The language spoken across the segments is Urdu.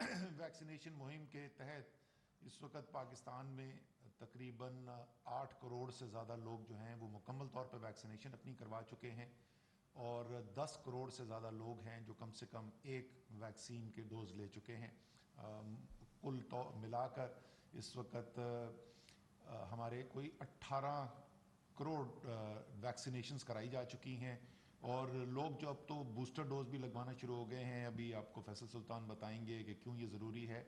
ویکسینیشن مہم کے تحت اس وقت پاکستان میں تقریباً 8 کروڑ سے زیادہ لوگ جو ہیں وہ مکمل طور پہ ویکسینیشن اپنی کروا چکے ہیں، اور 10 کروڑ سے زیادہ لوگ ہیں جو کم سے کم ایک ویکسین کے ڈوز لے چکے ہیں۔ کل ملا کر اس وقت ہمارے کوئی 18 کروڑ ویکسینیشنز کرائی جا چکی ہیں، اور لوگ جو اب تو بوسٹر ڈوز بھی لگوانا شروع ہو گئے ہیں۔ ابھی آپ کو فیصل سلطان بتائیں گے کہ کیوں یہ ضروری ہے۔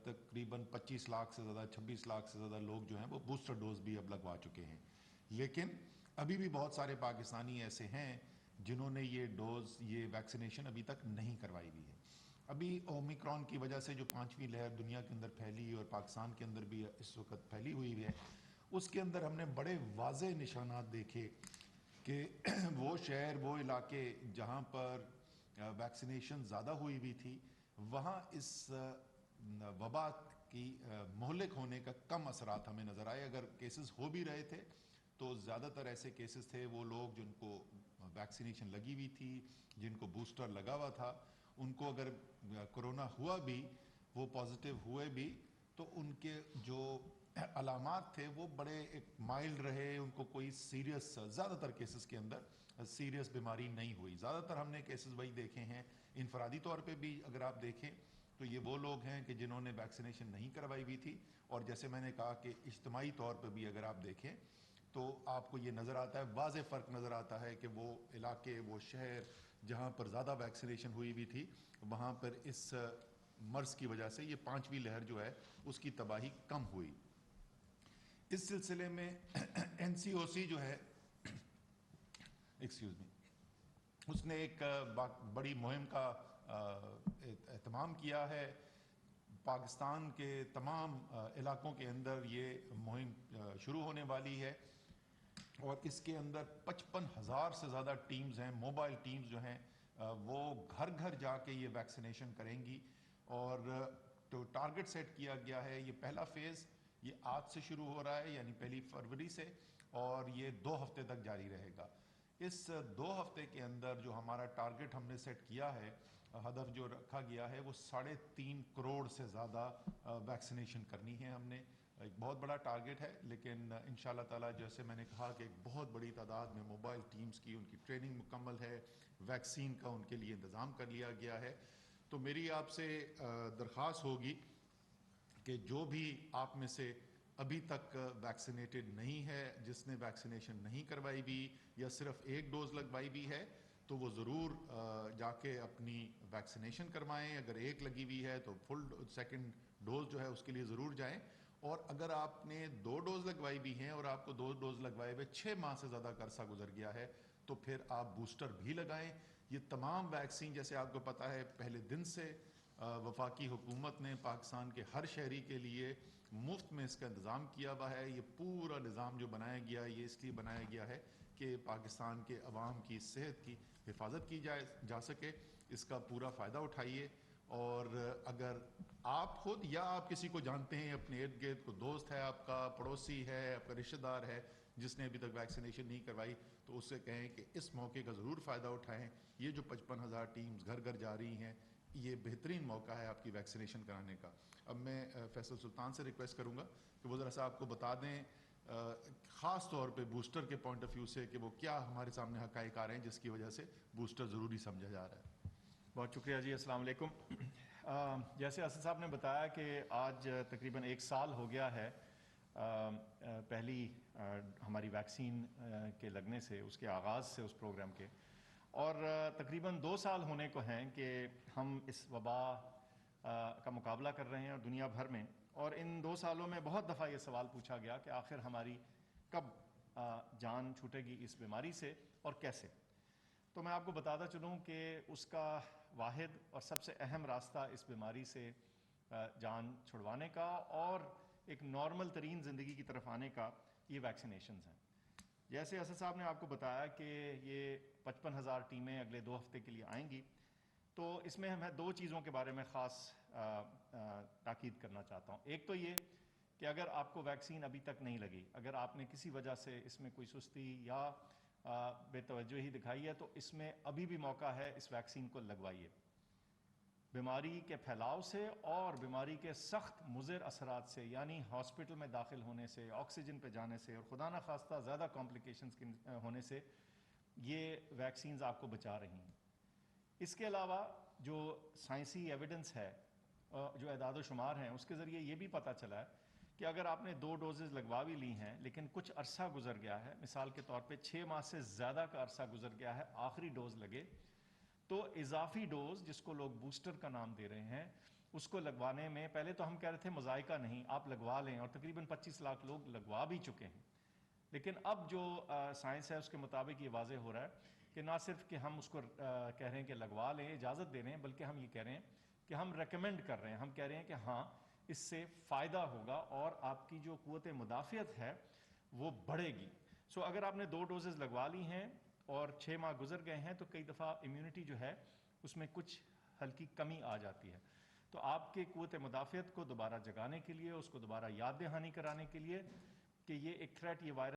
تقریباً 25 لاکھ سے زیادہ 26 لاکھ سے زیادہ لوگ جو ہیں وہ بوسٹر ڈوز بھی اب لگوا چکے ہیں، لیکن ابھی بھی بہت سارے پاکستانی ایسے ہیں جنہوں نے یہ ویکسینیشن ابھی تک نہیں کروائی ہوئی ہے۔ ابھی اومیکرون کی وجہ سے جو 5ویں لہر دنیا کے اندر پھیلی اور پاکستان کے اندر بھی اس وقت پھیلی ہوئی ہے، اس کے اندر ہم نے بڑے واضح نشانات دیکھے کہ وہ شہر، وہ علاقے جہاں پر ویکسینیشن زیادہ ہوئی ہوئی تھی، وہاں اس وبا کی مہلک ہونے کا کم اثرات ہمیں نظر آئے۔ اگر کیسز ہو بھی رہے تھے تو زیادہ تر ایسے کیسز تھے وہ لوگ جن کو ویکسینیشن لگی ہوئی تھی، جن کو بوسٹر لگا ہوا تھا، ان کو اگر کرونا ہوا بھی، وہ پازیٹیو ہوئے بھی، تو ان کے جو علامات تھے وہ بڑے ایک مائلڈ رہے، ان کو کوئی سیریس، زیادہ تر کیسز کے اندر سیریس بیماری نہیں ہوئی۔ زیادہ تر ہم نے کیسز وہی دیکھے ہیں۔ انفرادی طور پہ بھی اگر آپ دیکھیں تو یہ وہ لوگ ہیں کہ جنہوں نے ویکسینیشن نہیں کروائی ہوئی تھی، اور جیسے میں نے کہا کہ اجتماعی طور پہ بھی اگر آپ دیکھیں تو آپ کو یہ نظر آتا ہے، واضح فرق نظر آتا ہے کہ وہ علاقے، وہ شہر جہاں پر زیادہ ویکسینیشن ہوئی ہوئی تھی، وہاں پر اس مرض کی وجہ سے یہ 5ویں لہر جو ہے اس کی تباہی کم ہوئی۔ اس سلسلے میں NCOC جو ہے اس نے ایک بڑی مہم کا اہتمام کیا ہے۔ پاکستان کے تمام علاقوں کے اندر یہ مہم شروع ہونے والی ہے، اور اس کے اندر 55,000 سے زیادہ ٹیمز ہیں، موبائل ٹیمز جو ہیں وہ گھر گھر جا کے یہ ویکسینیشن کریں گی، اور تو ٹارگٹ سیٹ کیا گیا ہے۔ یہ پہلا فیز یہ آج سے شروع ہو رہا ہے، یعنی 1 فروری سے، اور یہ 2 ہفتے تک جاری رہے گا۔ اس 2 ہفتے کے اندر جو ہمارا ٹارگٹ ہم نے سیٹ کیا ہے، ہدف جو رکھا گیا ہے، وہ 3.5 کروڑ سے زیادہ ویکسینیشن کرنی ہے۔ ہم نے ایک بہت بڑا ٹارگٹ ہے، لیکن انشاءاللہ تعالی جیسے میں نے کہا کہ ایک بہت بڑی تعداد میں موبائل ٹیمز کی ان کی ٹریننگ مکمل ہے، ویکسین کا ان کے لیے انتظام کر لیا گیا ہے۔ تو میری آپ سے درخواست ہوگی کہ جو بھی آپ میں سے ابھی تک ویکسینیٹڈ نہیں ہے، جس نے ویکسینیشن نہیں کروائی بھی یا صرف ایک ڈوز لگوائی بھی ہے، تو وہ ضرور جا کے اپنی ویکسینیشن کروائیں۔ اگر ایک لگی ہوئی ہے تو فل سیکنڈ ڈوز جو ہے اس کے لیے ضرور جائیں، اور اگر آپ نے 2 ڈوز لگوائی بھی ہیں اور آپ کو 2 ڈوز لگوائے ہوئے 6 ماہ سے زیادہ کا عرصہ گزر گیا ہے، تو پھر آپ بوسٹر بھی لگائیں۔ یہ تمام ویکسین جیسے آپ کو پتہ ہے پہلے دن سے وفاقی حکومت نے پاکستان کے ہر شہری کے لیے مفت میں اس کا انتظام کیا ہوا ہے۔ یہ پورا نظام جو بنایا گیا یہ اس لیے بنایا گیا ہے کہ پاکستان کے عوام کی صحت کی حفاظت کی جا سکے۔ اس کا پورا فائدہ اٹھائیے، اور اگر آپ خود یا آپ کسی کو جانتے ہیں، اپنے ارد گرد کو دوست ہے، آپ کا پڑوسی ہے، آپ کا رشتہ دار ہے جس نے ابھی تک ویکسینیشن نہیں کروائی، تو اس سے کہیں کہ اس موقع کا ضرور فائدہ اٹھائیں۔ یہ جو 55,000 ٹیمز گھر گھر جا رہی ہیں، یہ بہترین موقع ہے آپ کی ویکسینیشن کرانے کا۔ اب میں فیصل سلطان سے ریکویسٹ کروں گا کہ وہ ذرا سا آپ کو بتا دیں خاص طور پہ بوسٹر کے پوائنٹ آف ویو سے کہ وہ کیا ہمارے سامنے حقائق آ رہے ہیں جس کی وجہ سے بوسٹر ضروری سمجھا جا رہا ہے۔ بہت شکریہ جی، السلام علیکم۔ جیسے اسد صاحب نے بتایا کہ آج تقریباً 1 سال ہو گیا ہے پہلی ہماری ویکسین کے لگنے سے، اس کے آغاز سے، اس پروگرام کے، اور تقریباً 2 سال ہونے کو ہیں کہ ہم اس وبا کا مقابلہ کر رہے ہیں اور دنیا بھر میں، اور ان 2 سالوں میں بہت دفعہ یہ سوال پوچھا گیا کہ آخر ہماری کب جان چھوٹے گی اس بیماری سے اور کیسے۔ تو میں آپ کو بتاتا چلوں کہ اس کا واحد اور سب سے اہم راستہ اس بیماری سے جان چھڑوانے کا اور ایک نارمل ترین زندگی کی طرف آنے کا یہ ویکسینیشنز ہیں۔ جیسے اسد صاحب نے آپ کو بتایا کہ یہ 55,000 ٹیمیں اگلے 2 ہفتے کے لیے آئیں گی، تو اس میں میں 2 چیزوں کے بارے میں خاص تاکید کرنا چاہتا ہوں۔ ایک تو یہ کہ اگر آپ کو ویکسین ابھی تک نہیں لگی، اگر آپ نے کسی وجہ سے اس میں کوئی سستی یا بے توجہی دکھائی ہے، تو اس میں ابھی بھی موقع ہے، اس ویکسین کو لگوائیے۔ بیماری کے پھیلاؤ سے اور بیماری کے سخت مضر اثرات سے، یعنی ہاسپٹل میں داخل ہونے سے، آکسیجن پہ جانے سے، اور خدا نخواستہ زیادہ کمپلیکیشنز ہونے سے یہ ویکسینز آپ کو بچا رہی ہیں۔ اس کے علاوہ جو سائنسی ایویڈنس ہے، جو اعداد و شمار ہیں، اس کے ذریعے یہ بھی پتہ چلا ہے کہ اگر آپ نے 2 ڈوزز لگوا بھی لی ہیں لیکن کچھ عرصہ گزر گیا ہے، مثال کے طور پہ 6 ماہ سے زیادہ کا عرصہ گزر گیا ہے آخری ڈوز لگے، تو اضافی ڈوز جس کو لوگ بوسٹر کا نام دے رہے ہیں، اس کو لگوانے میں پہلے تو ہم کہہ رہے تھے مذائقہ نہیں، آپ لگوا لیں، اور تقریباً 25 لاکھ لوگ لگوا بھی چکے ہیں۔ لیکن اب جو سائنس ہے اس کے مطابق یہ واضح ہو رہا ہے کہ نہ صرف کہ ہم اس کو کہہ رہے ہیں کہ لگوا لیں، اجازت دے رہے ہیں، بلکہ ہم یہ کہہ رہے ہیں کہ ہم ریکمینڈ کر رہے ہیں، ہم کہہ رہے ہیں کہ ہاں اس سے فائدہ ہوگا اور آپ کی جو قوت مدافعت ہے وہ بڑھے گی۔ سو اگر آپ نے 2 ڈوزز لگوا لی ہیں اور 6 ماہ گزر گئے ہیں تو کئی دفعہ امیونٹی جو ہے اس میں کچھ ہلکی کمی آ جاتی ہے، تو آپ کے قوت مدافعت کو دوبارہ جگانے کے لیے، اس کو دوبارہ یاد دہانی کرانے کے لیے کہ یہ ایک تھریٹ، یہ وائرس